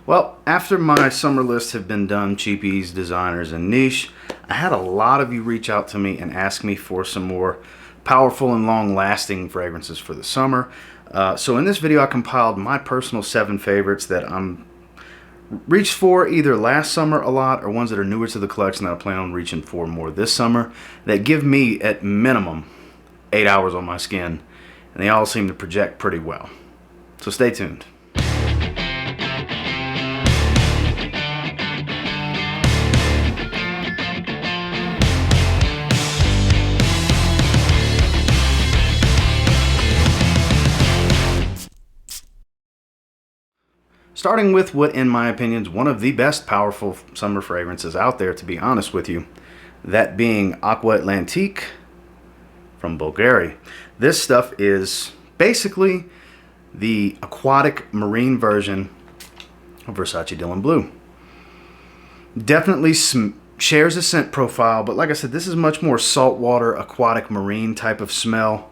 Well, after my summer lists have been done, cheapies, designers, and niche, I had a lot of you reach out to me and ask me for some more powerful and long-lasting fragrances for the summer. So in this video, I compiled my personal 7 favorites that I'm reached for either last summer a lot or ones that are newer to the collection that I plan on reaching for more this summer that give me at minimum 8 hours on my skin, and they all seem to project pretty well. So stay tuned. Starting with what, in my opinion, is one of the best powerful summer fragrances out there, to be honest with you. That being Acqua Atlantiqve from Bvlgari. This stuff is basically the aquatic marine version of Versace Dylan Blue. Definitely shares a scent profile, but like I said, this is much more saltwater, aquatic, marine type of smell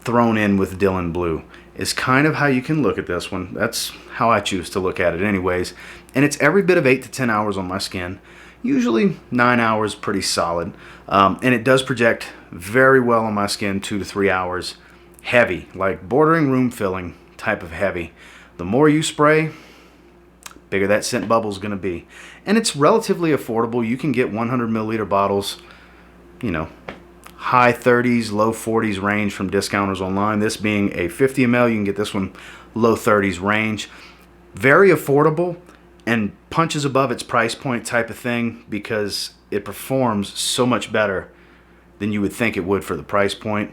thrown in with Dylan Blue. Is kind of how you can look at this one. That's how I choose to look at it anyways. And it's every bit of 8 to 10 hours on my skin. Usually 9 hours, pretty solid. And it does project very well on my skin, 2 to 3 hours. Heavy, like bordering room filling type of heavy. The more you spray, bigger that scent bubble is going to be. And it's relatively affordable. You can get 100 milliliter bottles, you know, high 30s, low 40s range from discounters online. This being a 50 ml, you can get this one low 30s range. Very affordable and punches above its price point type of thing because it performs so much better than you would think it would for the price point.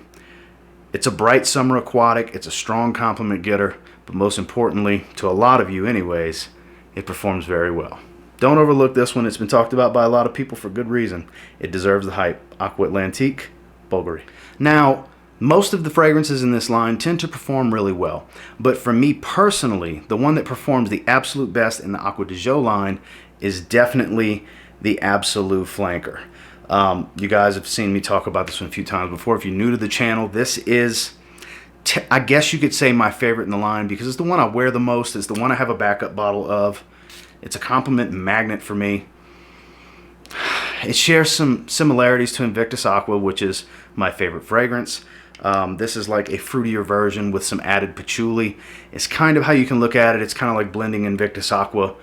It's a bright summer aquatic. It's a strong compliment getter, but most importantly, to a lot of you anyways, it performs very well. Don't overlook this one. It's been talked about by a lot of people for good reason. It deserves the hype. Acqua Atlantiqve, Bvlgari. Now, most of the fragrances in this line tend to perform really well, but for me personally, the one that performs the absolute best in the Acqua di Gio line is definitely the Absolu flanker. You guys have seen me talk about this one a few times before. If you're new to the channel, this is, I guess you could say, my favorite in the line because it's the one I wear the most. It's the one I have a backup bottle of. It's a compliment magnet for me. It shares some similarities to Invictus Aqua, which is my favorite fragrance. This is like a fruitier version with some added patchouli. It's kind of how you can look at it. It's kind of like blending Invictus Aqua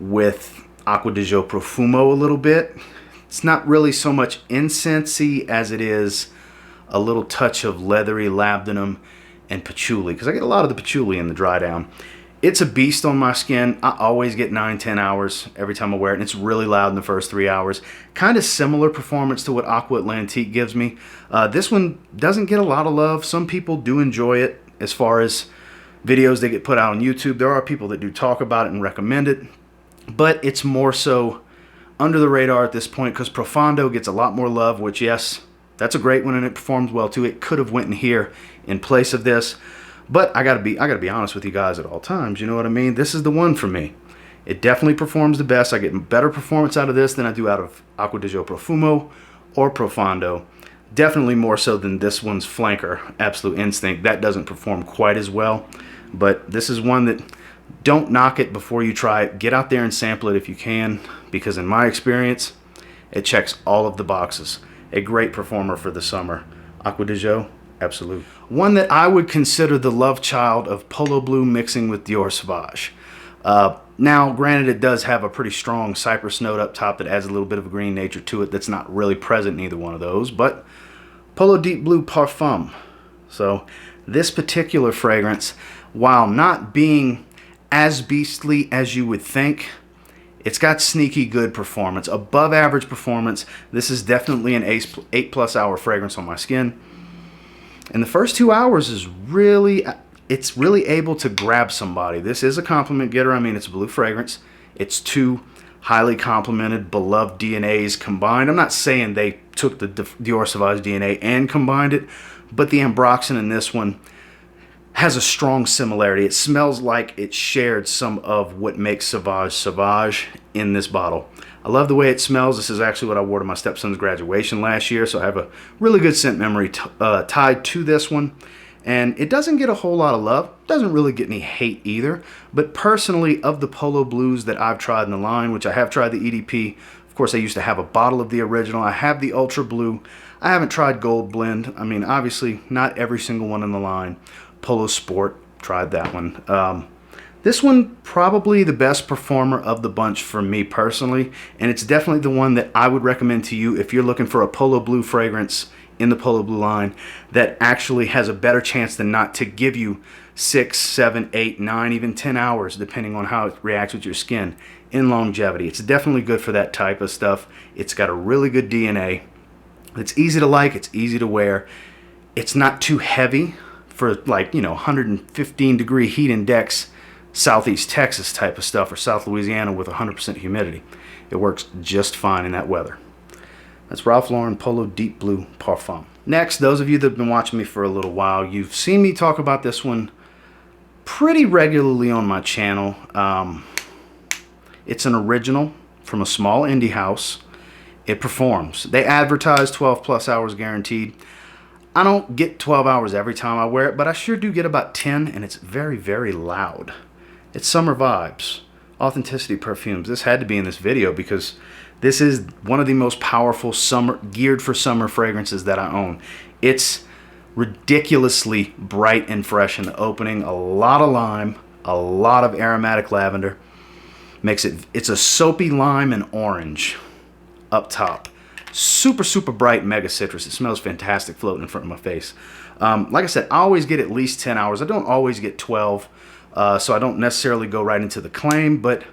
with Acqua di Gio Profumo a little bit. It's not really so much incensey as it is a little touch of leathery labdanum and patchouli, because I get a lot of the patchouli in the dry down. It's a beast on my skin. I always get 9-10 hours every time I wear it, and it's really loud in the first 3 hours. Kind of similar performance to what Acqua Atlantiqve gives me. This one doesn't get a lot of love. Some people do enjoy it as far as videos that get put out on YouTube. There are people that do talk about it and recommend it, but it's more so under the radar at this point because Profondo gets a lot more love, which, yes, that's a great one and it performs well too. It could have went in here in place of this. But I gotta be honest with you guys at all times. You know what I mean? This is the one for me. It definitely performs the best. I get better performance out of this than I do out of Acqua di Gio Profumo or Profondo. Definitely more so than this one's flanker, Absolute Instinct. That doesn't perform quite as well. But this is one that, don't knock it before you try it. Get out there and sample it if you can, because in my experience, it checks all of the boxes. A great performer for the summer. Acqua di Gio, Absolu. One that I would consider the love child of Polo Blue mixing with Dior Sauvage. Now, granted, it does have a pretty strong cypress note up top that adds a little bit of a green nature to it that's not really present in either one of those, but Polo Deep Blue Parfum. So this particular fragrance, while not being as beastly as you would think, it's got sneaky good performance, above average performance. This is definitely an 8+ hour fragrance on my skin. And the first 2 hours is really, it's really able to grab somebody. This is a compliment getter. I mean, it's a blue fragrance. It's 2 highly complimented, beloved DNAs combined. I'm not saying they took the Dior Sauvage DNA and combined it, but the ambroxan in this one has a strong similarity. It smells like it shared some of what makes Sauvage Sauvage in this bottle. I love the way it smells. This is actually what I wore to my stepson's graduation last year, so I have a really good scent memory tied to this one. And it doesn't get a whole lot of love. Doesn't really get any hate either. But personally, of the Polo Blues that I've tried in the line, which I have tried the EDP, of course I used to have a bottle of the original. I have the Ultra Blue. I haven't tried Gold Blend. I mean, obviously, not every single one in the line. Polo Sport, tried that one. This one, probably the best performer of the bunch for me personally, and it's definitely the one that I would recommend to you if you're looking for a Polo Blue fragrance in the Polo Blue line that actually has a better chance than not to give you 6, 7, 8, 9, even 10 hours, depending on how it reacts with your skin in longevity. It's definitely good for that type of stuff. It's got a really good DNA. It's easy to like, it's easy to wear. It's not too heavy for, like, 115 degree heat index Southeast Texas type of stuff, or South Louisiana with 100% humidity. It works just fine in that weather. That's Ralph Lauren Polo Deep Blue Parfum. Next, those of you that have been watching me for a little while, you've seen me talk about this one pretty regularly on my channel. It's an original from a small indie house. It performs. They advertise 12 plus hours guaranteed. I don't get 12 hours every time I wear it, but I sure do get about 10, and it's very, very loud. It's Summer Vibes, Authenticity Perfumes. This had to be in this video because this is one of the most powerful geared for summer fragrances that I own. It's ridiculously bright and fresh in the opening. A lot of lime, a lot of aromatic lavender. It's a soapy lime and orange up top. Super, super bright mega citrus. It smells fantastic floating in front of my face. Like I said, I always get at least 10 hours. I don't always get 12, so I don't necessarily go right into the claim, but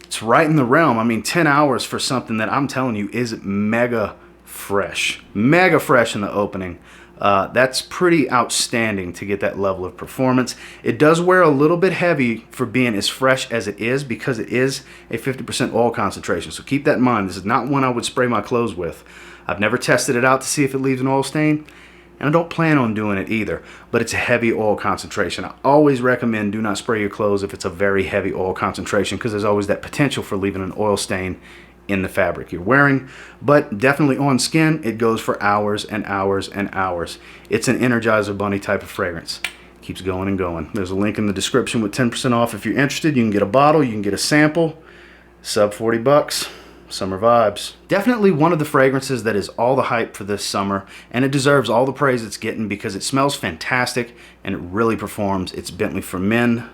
it's right in the realm. I mean, 10 hours for something that I'm telling you is mega fresh. Mega fresh in the opening. That's pretty outstanding to get that level of performance. It does wear a little bit heavy for being as fresh as it is because it is a 50% oil concentration. So keep that in mind. This is not one I would spray my clothes with. I've never tested it out to see if it leaves an oil stain, and I don't plan on doing it either, but it's a heavy oil concentration. I always recommend do not spray your clothes if it's a very heavy oil concentration because there's always that potential for leaving an oil stain in the fabric you're wearing. But definitely on skin, it goes for hours and hours and hours. It's an Energizer Bunny type of fragrance. Keeps going and going. There's a link in the description with 10% off if you're interested. You can get a bottle, you can get a sample, sub 40 bucks. Summer vibes. Definitely one of the fragrances that is all the hype for this summer, and it deserves all the praise it's getting because it smells fantastic and it really performs. It's Bentley for Men,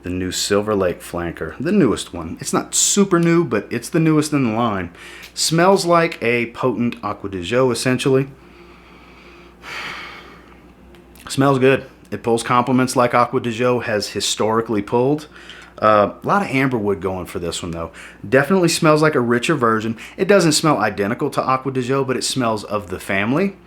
the new Silver Lake flanker, the newest one. It's not super new, but it's the newest in the line. Smells like a potent Acqua di Gio, essentially. Smells good. It pulls compliments like Acqua di Gio has historically pulled. A lot of amberwood going for this one, though. Definitely smells like a richer version. It doesn't smell identical to Acqua di Gio, but it smells of the family.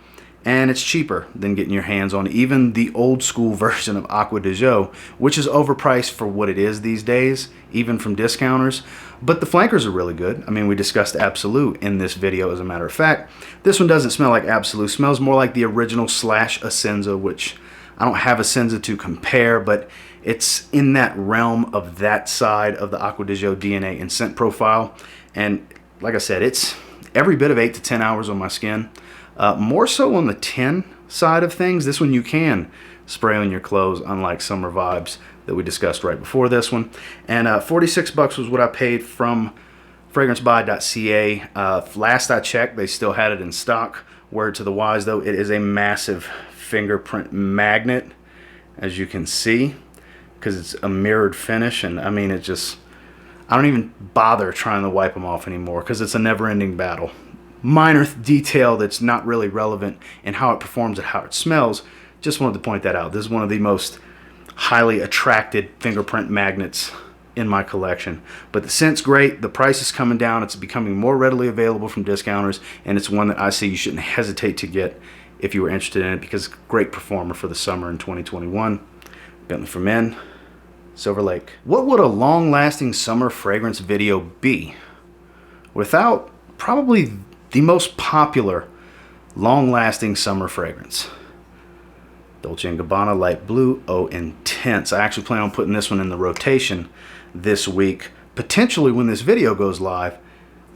And it's cheaper than getting your hands on even the old school version of Acqua di Gio, which is overpriced for what it is these days, even from discounters. But the flankers are really good. I mean, we discussed Absolu in this video, as a matter of fact. This one doesn't smell like Absolu. It smells more like the original / Essenza, which I don't have Essenza to compare, but it's in that realm of that side of the Acqua di Gio DNA and scent profile. And like I said, it's every bit of 8 to 10 hours on my skin. More so on the 10 side of things. This one you can spray on your clothes, unlike Summer Vibes that we discussed right before this one. And 46 bucks was what I paid from fragrancebuy.ca. Last I checked, they still had it in stock. Word to the wise, though, it is a massive fingerprint magnet, as you can see, because it's a mirrored finish. And I mean, I don't even bother trying to wipe them off anymore because it's a never-ending battle. Minor detail that's not really relevant in how it performs and how it smells. Just wanted to point that out. This is one of the most highly attracted fingerprint magnets in my collection. But the scent's great. The price is coming down. It's becoming more readily available from discounters, and it's one that I say you shouldn't hesitate to get if you were interested in it because it's a great performer for the summer in 2021. Bentley for Men, Silver Lake. What would a long-lasting summer fragrance video be without probably the most popular long-lasting summer fragrance? Dolce & Gabbana Light Blue Oh Intense. I actually plan on putting this one in the rotation this week. Potentially when this video goes live,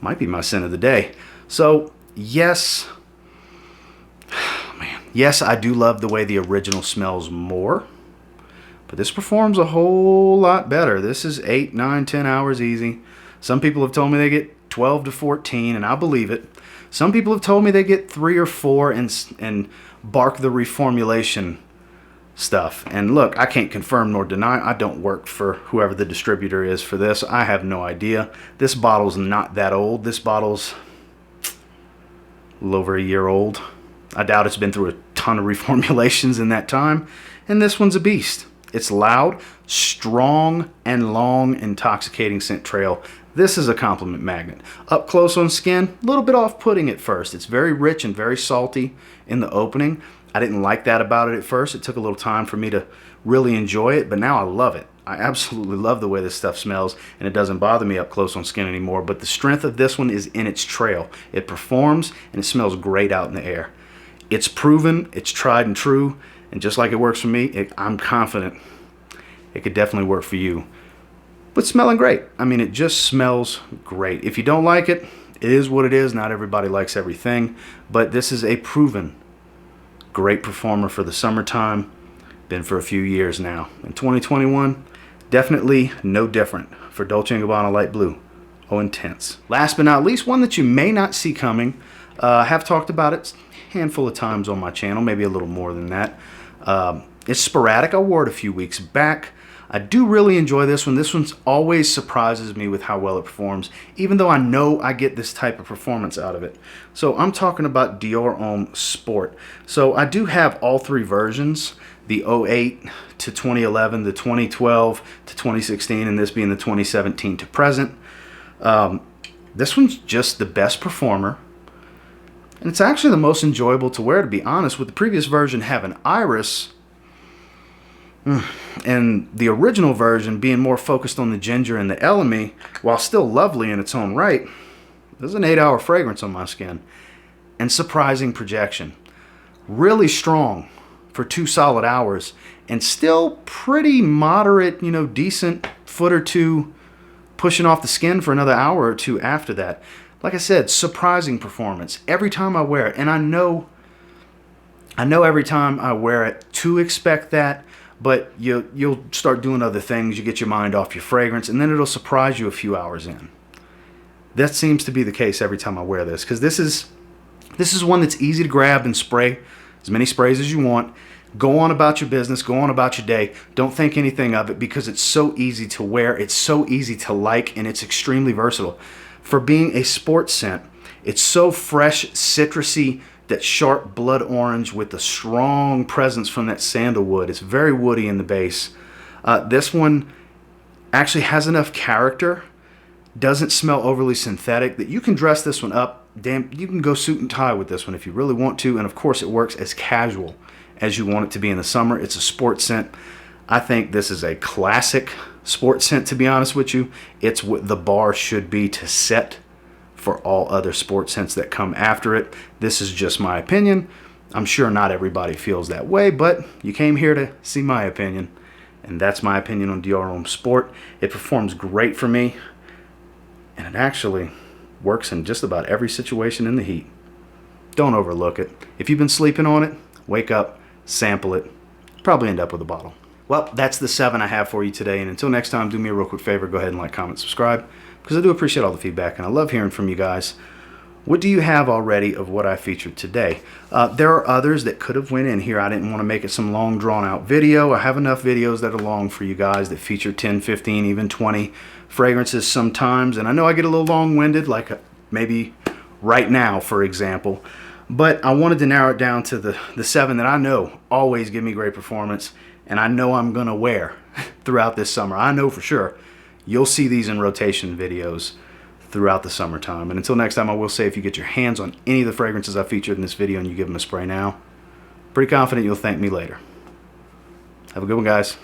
might be my scent of the day. So yes, man, Yes, I do love the way the original smells more, but this performs a whole lot better. This is 8, 9, 10 hours easy. Some people have told me they get 12 to 14, and I believe it. Some people have told me they get 3 or 4 and bark the reformulation stuff. And look, I can't confirm nor deny. I don't work for whoever the distributor is for this. I have no idea. This bottle's not that old. This bottle's a little over a year old. I doubt it's been through a ton of reformulations in that time. And this one's a beast. It's loud, strong, and long, intoxicating scent trail. This is a compliment magnet. Up close on skin, a little bit off-putting at first. It's very rich and very salty in the opening. I didn't like that about it at first. It took a little time for me to really enjoy it, but now I love it. I absolutely love the way this stuff smells, and it doesn't bother me up close on skin anymore. But the strength of this one is in its trail. It performs, and it smells great out in the air. It's proven, it's tried and true, and just like it works for me, I'm confident it could definitely work for you. But smelling great. I mean, it just smells great. If you don't like it, it is what it is. Not everybody likes everything, but this is a proven great performer for the summertime. Been for a few years now. In 2021, definitely no different for Dolce & Gabbana Light Blue. Oh, intense. Last but not least, one that you may not see coming. I have talked about it a handful of times on my channel, maybe a little more than that. It's sporadic. I wore it a few weeks back. I do really enjoy this one. This one always surprises me with how well it performs, even though I know I get this type of performance out of it. So I'm talking about Dior Homme Sport. So I do have all 3 versions, the 08 to 2011, the 2012 to 2016, and this being the 2017 to present. This one's just the best performer, and it's actually the most enjoyable to wear, to be honest, with the previous version having iris, and the original version being more focused on the ginger and the elemi, while still lovely in its own right. There's an 8-hour fragrance on my skin, and surprising projection. Really strong for 2 solid hours, and still pretty moderate, decent foot or two pushing off the skin for another hour or 2 after that. Like I said, surprising performance every time I wear it, and I know every time I wear it to expect that. But you'll start doing other things. You get your mind off your fragrance, and then it'll surprise you a few hours in. That seems to be the case every time I wear this, because this is one that's easy to grab and spray as many sprays as you want. Go on about your business. Go on about your day. Don't think anything of it, because it's so easy to wear. It's so easy to like, and it's extremely versatile. For being a sports scent, it's so fresh, citrusy, that sharp blood orange with the strong presence from that sandalwood. It's very woody in the base. This one actually has enough character, doesn't smell overly synthetic, that you can dress this one up. Damn, you can go suit and tie with this one if you really want to, and of course it works as casual as you want it to be in the summer. It's a sports scent. I think this is a classic sports scent, to be honest with you. It's what the bar should be to set for all other sports scents that come after it. This is just my opinion. I'm sure not everybody feels that way, but you came here to see my opinion, and that's my opinion on Dior Homme Sport. It performs great for me, and it actually works in just about every situation in the heat. Don't overlook it. If you've been sleeping on it, wake up, sample it, probably end up with a bottle. Well, that's the 7 I have for you today, and until next time, do me a real quick favor, go ahead and like, comment, subscribe, because I do appreciate all the feedback, and I love hearing from you guys. What do you have already of what I featured today? There are others that could have went in here. I didn't want to make it some long, drawn-out video. I have enough videos that are long for you guys that feature 10, 15, even 20 fragrances sometimes, and I know I get a little long-winded, like maybe right now, for example, but I wanted to narrow it down to the 7 that I know always give me great performance, and I know I'm going to wear throughout this summer. I know for sure. You'll see these in rotation videos throughout the summertime. And until next time, I will say, if you get your hands on any of the fragrances I featured in this video and you give them a spray now, pretty confident you'll thank me later. Have a good one, guys.